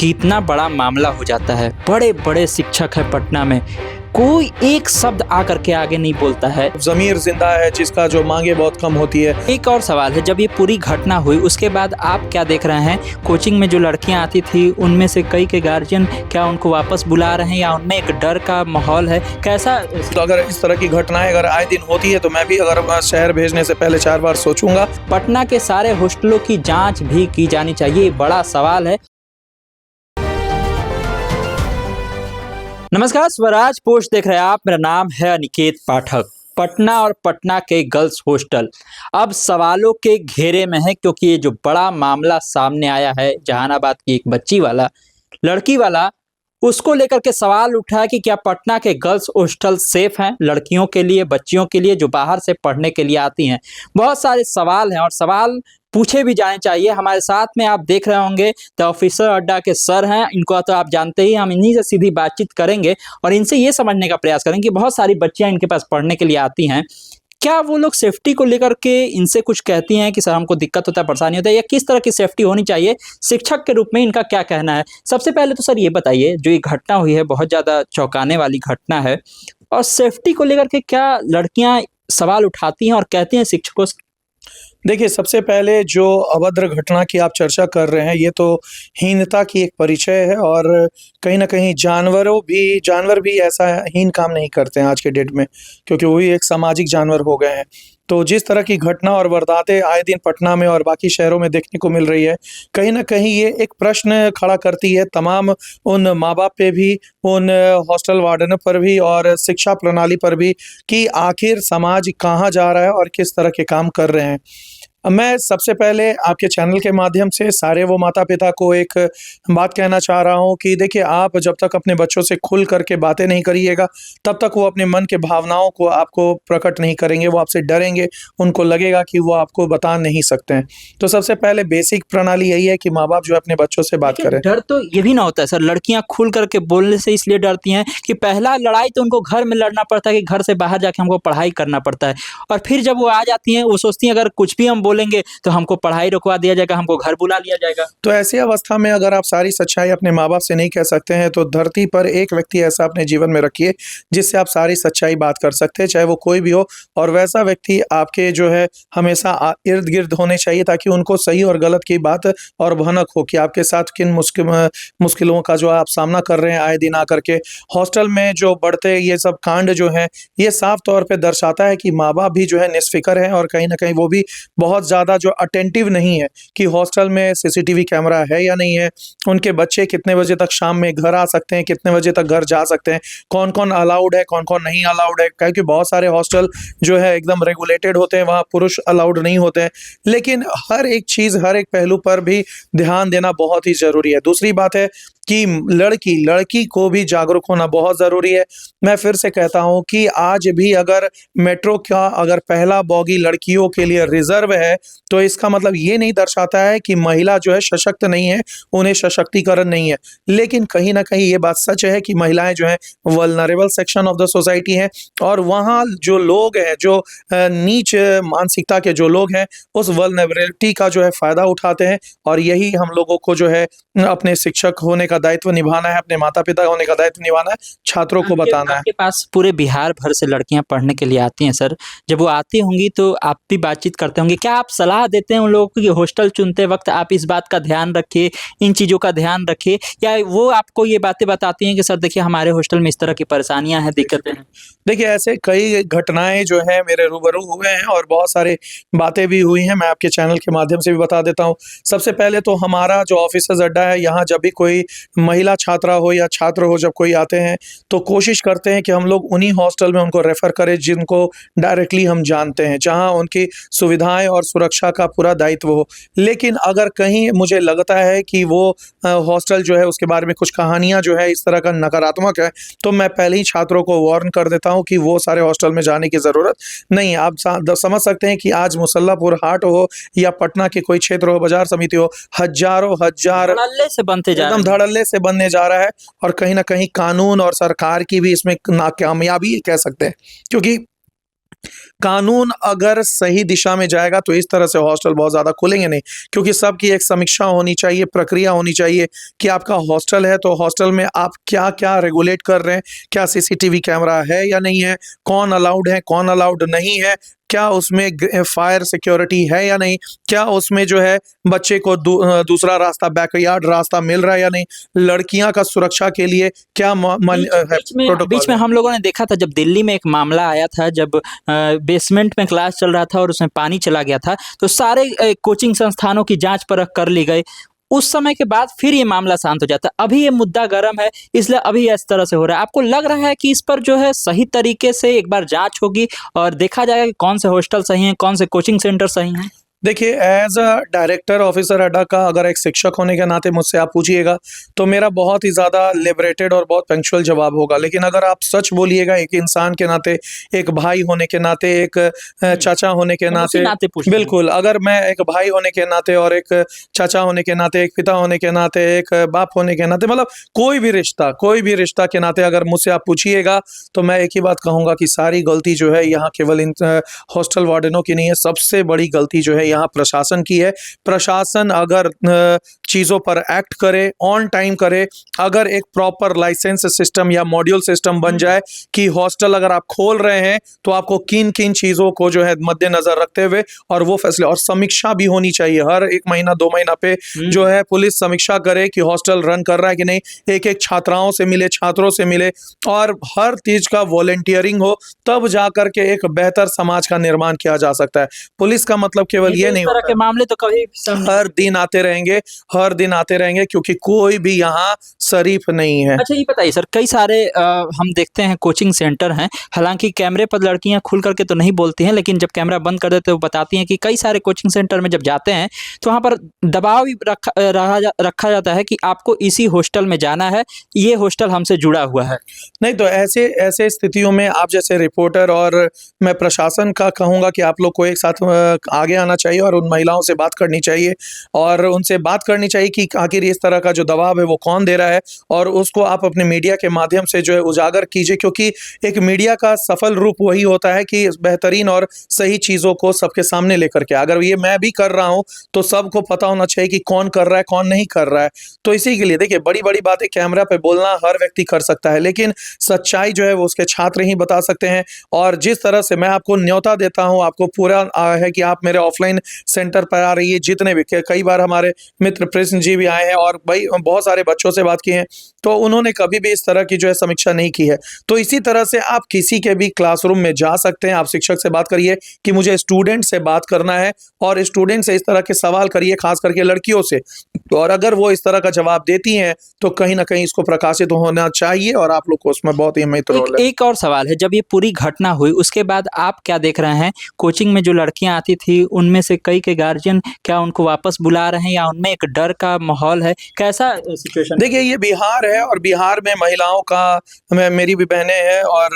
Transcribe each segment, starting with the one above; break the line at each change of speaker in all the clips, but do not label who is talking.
कितना बड़ा मामला हो जाता है। बड़े-बड़े शिक्षक हैं पटना में, कोई एक शब्द आकर के आगे नहीं बोलता है।
ज़मीर ज़िंदा है जिसका जो मांगे बहुत कम होती है।
एक और सवाल है, जब ये पूरी घटना हुई उसके बाद आप क्या देख रहे हैं? कोचिंग में जो लड़कियां आती थी उनमें से कई के गार्जियन क्या उनको वापस बुला रहे हैं या उनमें एक डर का माहौल है? कैसा
तो अगर इस तरह की घटनाएं अगर आए दिन होती है तो मैं भी अगर शहर भेजने से पहले 4 बार सोचूंगा।
पटना के सारे हॉस्टलों की जांच भी की जानी चाहिए, बड़ा सवाल है। नमस्कार, स्वराज पोस्ट देख रहे हैं आप। मेरा नाम है अनिकेत पाठक। पटना और पटना के गर्ल्स हॉस्टल अब सवालों के घेरे में है, क्योंकि ये जो बड़ा मामला सामने आया है जहानाबाद की एक बच्ची वाला, लड़की वाला, उसको लेकर के सवाल उठा है कि क्या पटना के गर्ल्स हॉस्टल सेफ हैं लड़कियों के लिए, बच्चियों के लिए जो बाहर से पढ़ने के लिए आती हैं। बहुत सारे सवाल हैं और सवाल पूछे भी जाने चाहिए। हमारे साथ में आप देख रहे होंगे द ऑफिसर अड्डा के सर हैं, इनको तो आप जानते ही। हम इन्हीं से सीधी बातचीत करेंगे और इनसे ये समझने का प्रयास करेंगे कि बहुत सारी बच्चियां इनके पास पढ़ने के लिए आती हैं, क्या वो लोग सेफ्टी को लेकर के इनसे कुछ कहती हैं कि सर हमको दिक्कत होता है, परेशानी होता है, या किस तरह की सेफ्टी होनी चाहिए? शिक्षक के रूप में इनका क्या कहना है? सबसे पहले तो सर ये बताइए, जो ये घटना हुई है बहुत ज़्यादा चौंकाने वाली घटना है, और सेफ्टी को लेकर के क्या लड़कियां सवाल उठाती हैं और कहती हैं शिक्षकों से?
देखिए, सबसे पहले जो अभद्र घटना की आप चर्चा कर रहे हैं, ये तो हीनता की एक परिचय है और कहीं न कहीं जानवर भी ऐसा हीन काम नहीं करते हैं आज के डेट में, क्योंकि वो भी एक सामाजिक जानवर हो गए हैं। तो जिस तरह की घटना और वारदातें आए दिन पटना में और बाकी शहरों में देखने को मिल रही है, कहीं न कहीं ये एक प्रश्न खड़ा करती है तमाम उन माँ-बाप पे भी, उन हॉस्टल वार्डनों पर भी और शिक्षा प्रणाली पर भी कि आखिर समाज कहाँ जा रहा है और किस तरह के काम कर रहे हैं। मैं सबसे पहले आपके चैनल के माध्यम से सारे वो माता-पिता को एक बात कहना चाह रहा हूँ कि देखिए, आप जब तक अपने बच्चों से खुल कर के बातें नहीं करिएगा, तब तक वो अपने मन के भावनाओं को आपको प्रकट नहीं करेंगे, वो आपसे डरेंगे, उनको लगेगा कि वो आपको बता नहीं सकते हैं। तो सबसे पहले बेसिक प्रणाली यही है कि माँ-बाप जो है अपने बच्चों से बात करें।
डर तो ये भी ना होता है सर, लड़कियां खुल करके बोलने से इसलिए डरती हैं कि पहला लड़ाई तो उनको घर में लड़ना पड़ता है कि घर से बाहर जाके हमको पढ़ाई करना पड़ता है, और फिर जब वो आ जाती हैं वो सोचती हैं अगर कुछ भी हम बोलेंगे तो हमको पढ़ाई रुकवा दिया जाएगा, हमको घर बुला लिया जाएगा।
तो ऐसी अवस्था में अगर आप सारी सच्चाई अपने माँ-बाप से नहीं कह सकते हैं, तो धरती पर एक व्यक्ति ऐसा अपने जीवन में रखिए, जिससे आप सारी सच्चाई बात कर सकते हैं, चाहे वो कोई भी हो, और वैसा व्यक्ति आपके जो है हमेशा इर्द-गिर्द होने चाहिए, ताकि उनको सही और गलत की बात और भनक हो कि आपके साथ किन मुश्किलों का जो आप सामना कर रहे हैं आए दिन आकर के। हॉस्टल में जो बढ़ते ये सब कांड जो हैं, ये साफ तौर पे दर्शाता है कि माँ-बाप भी जो है निष्फ़िक्र हैं और कहीं न कहीं वो भी बहुत ज़्यादा जो अटेंटिव नहीं है कि हॉस्टल में सीसीटीवी कैमरा है या नहीं है, उनके बच्चे कितने बजे तक शाम में घर आ सकते हैं, कितने बजे तक घर जा सकते हैं, कौन-कौन अलाउड है, कौन-कौन नहीं अलाउड है। क्योंकि बहुत सारे हॉस्टल जो है एकदम रेगुलेटेड होते हैं, वहाँ पुरुष अलाउड नहीं होते हैं। लेकिन हर एक चीज़, हर एक पहलू पर भी ध्यान देना बहुत ही ज़रूरी है। दूसरी बात है कि लड़की को भी जागरूक होना बहुत ज़रूरी है। मैं फिर से कहता हूँ कि आज भी अगर मेट्रो का अगर पहला बॉगी लड़कियों के लिए रिज़र्व है, तो इसका मतलब ये नहीं दर्शाता है कि महिला जो है सशक्त नहीं है, उन्हें सशक्तिकरण नहीं है। लेकिन कहीं न कहीं ये बात सच है कि महिलाएँ जो हैं vulnerable section of the society हैं, और वहाँ जो लोग हैं, जो नीच मानसिकता के जो लोग हैं, उस वल्नरेबिलिटी का जो है फ़ायदा उठाते हैं, और यही हम लोगों को जो है अपने शिक्षक होने का दायित्व निभाना है, अपने माता-पिता होने का दायित्व निभाना है, छात्रों को बताना है।
आपके पास पूरे बिहार भर से लड़कियां पढ़ने के लिए आती हैं सर। जब वो आती होंगी तो आप भी बातचीत करते होंगे, क्या आप सलाह देते हैं उन लोगों को कि हॉस्टल चुनते वक्त आप इस बात का ध्यान रखिए, इन चीज़ों का ध्यान रखिए, या वो आपको ये बातें बताती हैं कि सर देखिए हमारे हॉस्टल में इस तरह की परेशानियां हैं, दिक्कतें हैं?
देखिए, ऐसे कई घटनाएँ जो हैं मेरे रूबरू हुए हैं और बहुत सारी बातें भी हुई हैं, मैं आपके चैनल के माध्यम से भी बता देता हूँ। सबसे पहले तो हमारा जो ऑफिसर्स अड्डा है, यहाँ जब भी कोई महिला छात्रा हो या छात्र हो, जब कोई आते हैं, तो कोशिश करते हैं कि हम लोग उन्हीं हॉस्टल में उनको रेफ़र करें जिनको डायरेक्टली हम जानते हैं, जहाँ उनकी सुविधाएँ और सुरक्षा का पूरा दायित्व हो। लेकिन अगर कहीं मुझे लगता है कि वो हॉस्टल जो है उसके बारे में कुछ कहानियाँ जो है इस तरह का नकारात्मक है, तो मैं पहले ही छात्रों को वार्न कर देता हूँ कि वो सारे हॉस्टल में जाने की ज़रूरत नहीं है। आप समझ सकते हैं कि आज मुसल्लापुर हाट हो या पटना के कोई क्षेत्र हो, बाज़ार समिति हो, हज़ारों हजार
धड़ल्ले से बनते जा रहे
एकदम
हैं।
धड़ल्ले से बनने जा रहा है, और कहीं न कहीं कानून और सरकार की भी इसमें नाकामयाबी कह सकते हैं। क्योंकि कानून अगर सही दिशा में जाएगा तो इस तरह से हॉस्टल बहुत ज़्यादा खुलेंगे नहीं, क्योंकि सबकी एक समीक्षा होनी चाहिए, प्रक्रिया होनी चाहिए कि आपका हॉस्टल है तो हॉस्टल में आप क्या-क्या रेगुलेट कर रहे हैं, क्या सीसीटीवी कैमरा है या नहीं है, कौन अलाउड है, कौन अलाउड नहीं है, क्या उसमें फायर सिक्योरिटी है या नहीं, क्या उसमें जो है बच्चे को दूसरा रास्ता बैकयार्ड रास्ता मिल रहा है या नहीं, लड़कियां का सुरक्षा के लिए क्या
बीच
प्रोटोकॉल
में
है।
हम लोगों ने देखा था, जब दिल्ली में एक मामला आया था, जब बेसमेंट में क्लास चल रहा था और उसमें पानी चला गया था, तो सारे कोचिंग संस्थानों की जांच परख कर ली गई। उस समय के बाद फिर ये मामला शांत हो जाता है। अभी ये मुद्दा गर्म है, इसलिए अभी इस तरह से हो रहा है। आपको लग रहा है कि इस पर जो है सही तरीके से एक बार जांच होगी और देखा जाएगा कि कौन से हॉस्टल सही हैं, कौन से कोचिंग सेंटर सही हैं?
देखिए, एज अ डायरेक्टर ऑफिसर अड्डा का अगर एक शिक्षक होने के नाते मुझसे आप पूछिएगा तो मेरा बहुत ही ज़्यादा लिबरेटेड और बहुत पंक्चुअल जवाब होगा, लेकिन अगर आप सच बोलिएगा एक इंसान के नाते, एक भाई होने के नाते, एक चाचा होने के
हम उसी
नाते,
नाते पूछ रहे हैं।
बिल्कुल, अगर मैं एक भाई होने के नाते और एक चाचा होने के नाते, एक पिता होने के नाते, एक बाप होने के नाते, मतलब कोई भी रिश्ता के नाते अगर मुझसे आप पूछिएगा तो मैं एक ही बात कहूँगा कि सारी गलती जो है यहाँ केवल इन हॉस्टल वार्डनों की नहीं है, सबसे बड़ी गलती जो है यहाँ प्रशासन की है। प्रशासन अगर चीज़ों पर एक्ट करे, ऑन टाइम करे, अगर एक प्रॉपर लाइसेंस सिस्टम या मॉड्यूल सिस्टम बन जाए कि हॉस्टल अगर आप खोल रहे हैं तो आपको किन-किन चीज़ों को जो है मद्देनज़र रखते हुए और वो फैसले, और समीक्षा भी होनी चाहिए हर 1 महीना 2 महीना पे जो है पुलिस समीक्षा करे कि हॉस्टल रन कर रहा है कि नहीं, एक-एक छात्राओं से मिले, छात्रों से मिले और हर चीज़ का वॉलंटियरिंग हो, तब जाकर के एक बेहतर समाज का निर्माण किया जा सकता है। पुलिस का मतलब केवल ये
इस
नहीं
तरह
होता
के
है।
मामले तो कभी सम
हर दिन आते रहेंगे, हर दिन आते रहेंगे, क्योंकि कोई भी यहाँ शरीफ नहीं है।
अच्छा, ये बताइए सर, कई सारे हम देखते हैं कोचिंग सेंटर हैं, हालाँकि कैमरे पर लड़कियाँ खुल कर के तो नहीं बोलती हैं, लेकिन जब कैमरा बंद कर देते हैं, वो बताती हैं कि कई सारे कोचिंग सेंटर में जब जाते हैं, तो वहाँ पर दबाव भी रखा जाता है कि आपको इसी हॉस्टल में जाना है, ये हॉस्टल हमसे जुड़ा हुआ है।
नहीं तो ऐसे ऐसे स्थितियों में आप जैसे रिपोर्टर और मैं प्रशासन का कहूँगा कि आप लोग को एक साथ आगे आना चाहिए और उन महिलाओं से बात करनी चाहिए और उनसे बात करनी चाहिए कि आखिर इस तरह का जो दबाव है वो कौन दे रहा है, और उसको आप अपने मीडिया के माध्यम से जो है उजागर कीजिए, क्योंकि एक मीडिया का सफल रूप वही होता है कि बेहतरीन और सही चीज़ों को सबके सामने लेकर के, अगर ये मैं भी कर रहा हूँ तो सबको पता होना चाहिए कि कौन कर रहा है, कौन नहीं कर रहा है। तो इसी के लिए देखिए, बड़ी-बड़ी बातें कैमरा पे बोलना हर व्यक्ति कर सकता है, लेकिन सच्चाई जो है वो उसके छात्र ही बता सकते हैं। और जिस तरह से मैं आपको न्योता देता हूँ, आपको पूरा है कि आप मेरे ऑफलाइन सेंटर पर आ रहिए, जितने भी कई बार हमारे मित्र कृष्ण जी भी आए हैं और भाई बहुत सारे बच्चों से बात की है, तो उन्होंने कभी भी इस तरह की जो है समीक्षा नहीं की है। तो इसी तरह से आप किसी के भी क्लासरूम में जा सकते हैं, आप शिक्षक से बात करिए कि मुझे स्टूडेंट से बात करना है और स्टूडेंट से इस तरह के सवाल करिए, खास करके लड़कियों से, और अगर वो इस तरह का जवाब देती हैं तो कहीं न कहीं इसको प्रकाशित होना चाहिए और आप लोग को उसमें बहुत ही अहमियत
एक
रोल है।
एक और सवाल है, जब ये पूरी घटना हुई उसके बाद आप क्या देख रहे हैं? कोचिंग में जो लड़कियाँ आती थी उनमें से कई के गार्जियन क्या उनको वापस बुला रहे हैं या उनमें एक डर का माहौल है? कैसा सिचुएशन है?
देखिए, ये बिहार है और बिहार में महिलाओं का, मैं मेरी भी बहनें हैं और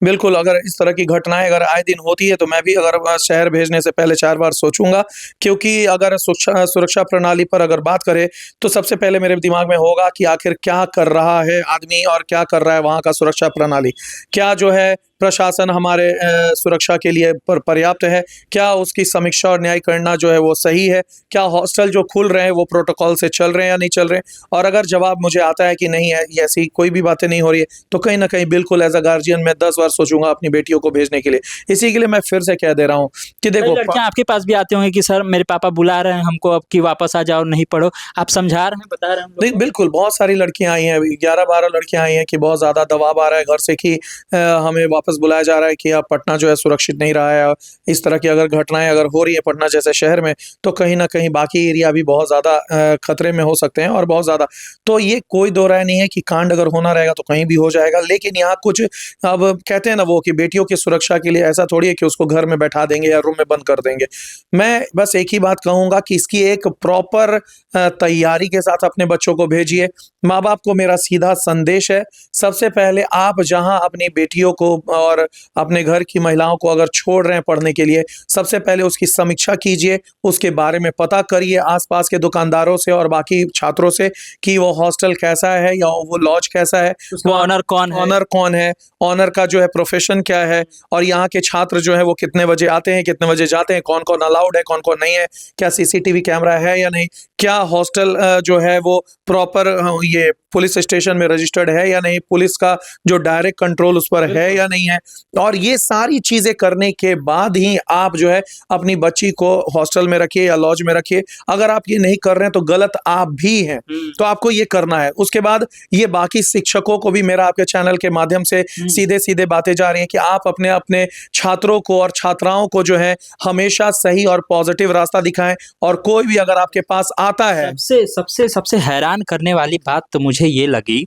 बिल्कुल अगर इस तरह की घटनाएँ अगर आए दिन होती है तो मैं भी अगर शहर भेजने से पहले 4 बार सोचूँगा, क्योंकि अगर सुरक्षा प्रणाली पर अगर बात करें तो सबसे पहले मेरे दिमाग में होगा कि आखिर क्या कर रहा है आदमी और क्या कर रहा है वहाँ का सुरक्षा प्रणाली? क्या जो है प्रशासन हमारे सुरक्षा के लिए पर्याप्त है? क्या उसकी समीक्षा और न्याय करना जो है वो सही है? क्या हॉस्टल जो खुल रहे हैं वो प्रोटोकॉल से चल रहे हैं या नहीं चल रहे हैं? और अगर जवाब मुझे आता है कि नहीं है, ये ऐसी कोई भी बातें नहीं हो रही है, तो कहीं न कहीं बिल्कुल एज़ अ गार्जियन मैं 10 बार सोचूँगा अपनी बेटियों को भेजने के लिए। इसी के लिए मैं फिर से कह दे रहा हूँ कि
कई
देखो,
लड़कियाँ आपके पास भी आती होंगी कि सर मेरे पापा बुला रहे हैं हमको अब कि वापस आ जाओ, नहीं पढ़ो। आप समझा रहे हैं, बता रहे हैं उन लोग
नहीं,
को?
बिल्कुल, बहुत सारी लड़कियाँ आई हैं, अभी 11-12 लड़कियाँ आई हैं कि बहुत ज़्यादा दबाव आ रहा है घर से कि हमें वापस बुलाया जा रहा है कि अब पटना जो है सुरक्षित नहीं रहा है। इस तरह की अगर घटनाएँ अगर हो रही हैं पटना जैसे शहर में, तो कहीं न कहीं बाकी एरिया भी बहुत ज़्यादा खतरे में हो सकते हैं और बहुत ज़्यादा। तो ये कोई दो राय नहीं है कि कांड अगर होना रहेगा तो कहीं भी हो जाएगा, लेकिन यहाँ कुछ, अब कहते हैं ना वो कि बेटियों की सुरक्षा के लिए ऐसा थोड़ी है कि उसको घर में बैठा देंगे या रूम में बंद कर देंगे। मैं बस एक ही बात कहूँगा कि इसकी एक प्रॉपर तैयारी के साथ अपने बच्चों को भेजिए। माँ-बाप को मेरा सीधा संदेश है, सबसे पहले आप जहाँ अपनी बेटियों को और अपने घर की महिलाओं को अगर छोड़ रहे हैं पढ़ने के लिए, सबसे पहले उसकी समीक्षा कीजिए, उसके बारे में पता करिए आसपास के दुकानदारों से और बाकी छात्रों से कि वो हॉस्टल कैसा है या वो लॉज कैसा है,
उसका ऑनर कौन है,
ऑनर कौन है, ऑनर का जो है प्रोफेशन क्या है, और यहाँ के छात्र जो है वो कितने बजे आते हैं, कितने बजे जाते हैं, कौन कौन अलाउड है, कौन कौन नहीं है, क्या सीसीटीवी कैमरा है या नहीं, क्या हॉस्टल जो है वो प्रॉपर ये पुलिस स्टेशन में रजिस्टर्ड है या नहीं, पुलिस का जो डायरेक्ट कंट्रोल उस पर है या नहीं है। और ये सारी चीजें करने के बाद ही आप जो है अपनी बच्ची को हॉस्टल में रखिए या लॉज में रखिए। अगर आप ये नहीं कर रहे हैं तो गलत आप भी हैं, तो आपको ये करना है। उसके बाद ये बाकी शिक्षकों को भी मेरा आपके चैनल के माध्यम से सीधे सीधे बातें जा रही हैं कि आप अपने अपने छात्रों को और छात्राओं को जो है हमेशा सही और पॉजिटिव रास्ता दिखाएं। और कोई भी अगर आपके पास आता है,
सबसे सबसे सबसे हैरान करने वाली बात तो मुझे ये लगी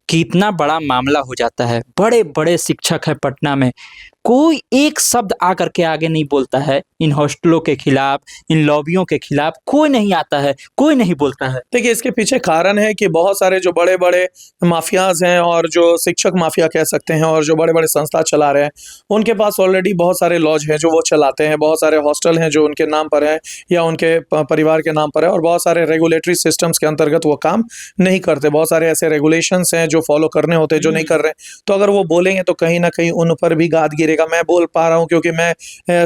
कि इतना बड़ा मामला हो जाता है, बड़े बड़े शिक्षक है पटना में, कोई एक शब्द आकर के आगे नहीं बोलता है इन हॉस्टलों के खिलाफ, इन लॉबियों के खिलाफ कोई नहीं आता है, कोई नहीं बोलता है।
देखिए इसके पीछे कारण है कि बहुत सारे जो बड़े बड़े माफियाज हैं और जो शिक्षक माफिया कह सकते हैं और जो बड़े बड़े संस्था चला रहे हैं, उनके पास ऑलरेडी बहुत सारे लॉज हैं जो वो चलाते हैं, बहुत सारे हॉस्टल हैं जो उनके नाम पर हैं या उनके परिवार के नाम पर है, और बहुत सारे रेगुलेटरी सिस्टम्स के अंतर्गत वो काम नहीं करते। बहुत सारे ऐसे रेगुलेशंस हैं जो फॉलो करने होते हैं जो नहीं कर रहे हैं, तो अगर वो बोलेंगे तो कहीं ना कहीं उन पर भी गाद गिरेगा। मैं बोल पा रहा हूँ क्योंकि मैं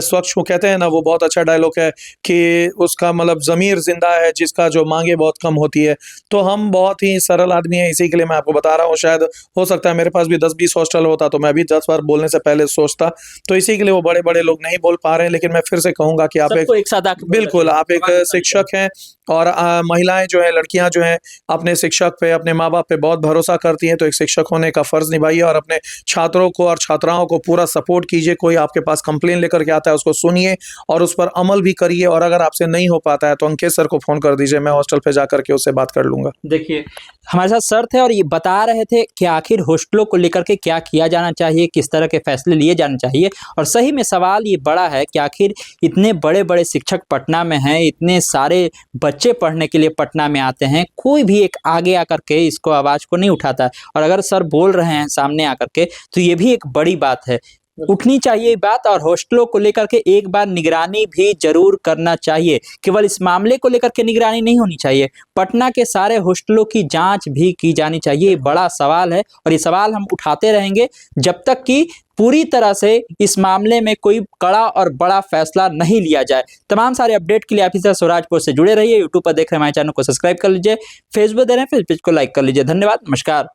स्वच्छ हूँ, कहते हैं ना, वो बहुत अच्छा डायलॉग है कि उसका मतलब ज़मीर जिंदा है जिसका जो मांगे बहुत कम होती है। तो हम बहुत ही सरल आदमी हैं, इसी के लिए मैं आपको बता रहा हूँ। शायद हो सकता है मेरे पास भी 10-20 हॉस्टल होता तो मैं भी 10 बार बोलने से पहले सोचता, तो इसी के लिए वो बड़े बड़े लोग नहीं बोल पा रहे हैं। लेकिन मैं फिर से कहूँगा कि आप
सबको एक साथ आके बोलना
बिल्कुल
चाहिए।
आप एक शिक्षक हैं और महिलाएं जो है, लड़कियां जो हैं, अपने शिक्षक पे, अपने माँ बाप पे बहुत भरोसा करती हैं, तो एक शिक्षक होने का फर्ज निभाइए और अपने छात्रों को और छात्राओं को पूरा सपोर्ट कीजिए। कोई आपके पास कंप्लेन लेकर के आता है उसको सुनिए और उस पर अमल भी करिए, और अगर आपसे नहीं हो पाता है तो अंकित सर को फोन कर दीजिए, मैं हॉस्टल पे जाकर के उससे बात कर लूंगा।
देखिए हमारे साथ सर थे और ये बता रहे थे कि आखिर हॉस्टलों को लेकर के क्या किया जाना चाहिए, किस तरह के फैसले लिए जाने चाहिए। और सही में सवाल ये बड़ा है कि आखिर इतने बड़े बड़े शिक्षक पटना में हैं, इतने सारे बच्चे पढ़ने के लिए पटना में आते हैं, कोई भी एक आगे आकर के इसको आवाज़ को नहीं उठाता है। और अगर सर बोल रहे हैं सामने आकर के तो ये भी एक बड़ी बात है, उठनी चाहिए बात। और हॉस्टलों को लेकर के एक बार निगरानी भी जरूर करना चाहिए, केवल इस मामले को लेकर के निगरानी नहीं होनी चाहिए, पटना के सारे हॉस्टलों की जांच भी की जानी चाहिए। ये बड़ा सवाल है और ये सवाल हम उठाते रहेंगे जब तक कि पूरी तरह से इस मामले में कोई कड़ा और बड़ा फैसला नहीं लिया जाए। तमाम सारे अपडेट के लिए आप इस स्वराजपुर से जुड़े रहिए। यूट्यूब पर देख रहे हैं हमारे चैनल को सब्सक्राइब कर लीजिए, फेसबुक दे रहे हैं फेसबुक को लाइक कर लीजिए। धन्यवाद, नमस्कार।